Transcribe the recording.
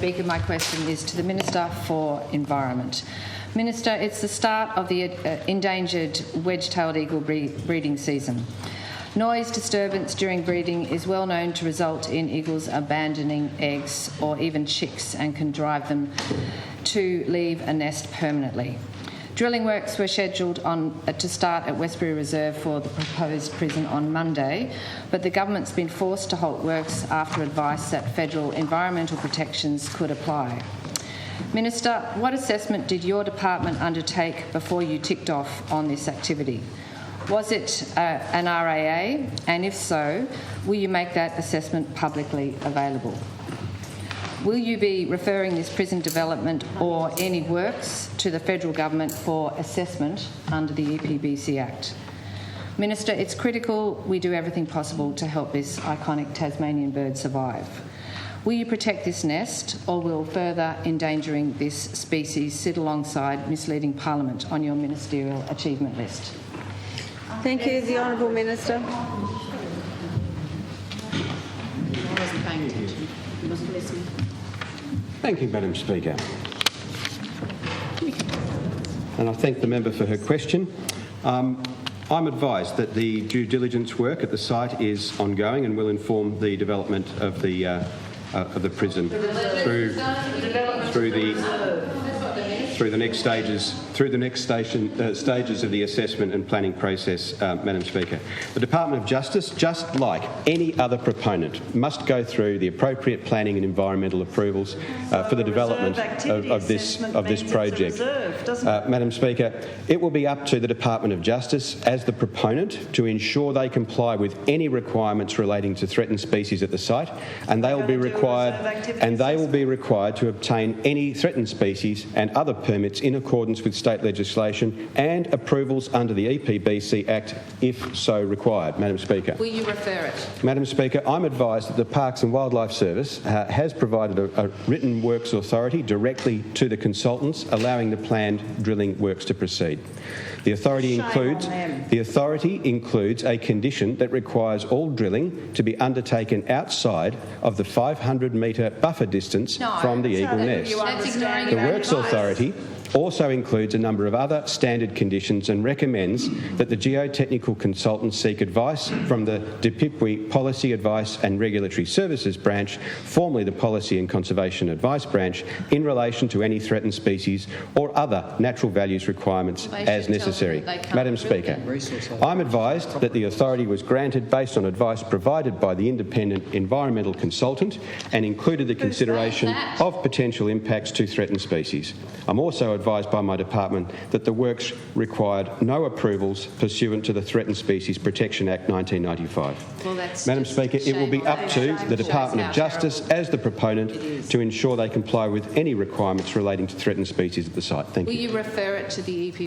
Speaker, my question is to the Minister for Environment. Minister, it's the start of the endangered wedge-tailed eagle breeding season. Noise disturbance during breeding is well known to result in eagles abandoning eggs or even chicks and can drive them to leave a nest permanently. Drilling works were scheduled to start at Westbury Reserve for the proposed prison on Monday, but the government's been forced to halt works after advice that federal environmental protections could apply. Minister, what assessment did your department undertake before you ticked off on this activity? Was it an RAA? And if so, will you make that assessment publicly available? Will you be referring this prison development or any works to the federal government for assessment under the EPBC Act? Minister, it's critical we do everything possible to help this iconic Tasmanian bird survive. Will you protect this nest, or will further endangering this species sit alongside misleading Parliament on your ministerial achievement list? Thank you. The Honourable Minister. I wasn't paying attention. I wasn't listening. Thank you, Madam Speaker. And I thank the member for her question. I'm advised that the due diligence work at the site is ongoing and will inform the development of the prison through the next stages of the assessment and planning process, Madam Speaker. The Department of Justice, just like any other proponent, must go through the appropriate planning and environmental approvals for the development of this project. Madam Speaker, it will be up to the Department of Justice as the proponent to ensure they comply with any requirements relating to threatened species at the site, and they will be required to obtain any threatened species and other permits in accordance with state legislation and approvals under the EPBC Act if so required. Madam Speaker. Will you refer it? Madam Speaker, I'm advised that the Parks and Wildlife Service has provided a written works authority directly to the consultants, allowing the planned drilling works to proceed. The authority includes a condition that requires all drilling to be undertaken outside of the 500-metre buffer distance from the eagle nest. The Works Authority also includes a number of other standard conditions and recommends that the geotechnical consultants seek advice from the DPIPWI Policy Advice and Regulatory Services Branch, formerly the Policy and Conservation Advice Branch, in relation to any threatened species or other natural values requirements as necessary. Madam Speaker, I'm advised that the authority was granted based on advice provided by the independent environmental consultant and included the consideration of potential impacts to threatened species. I'm also advised by my department that the works required no approvals pursuant to the Threatened Species Protection Act 1995. Madam Speaker, it will be up to the Department of Justice as the proponent to ensure they comply with any requirements relating to threatened species at the site. Thank you. Will you refer it to the EP?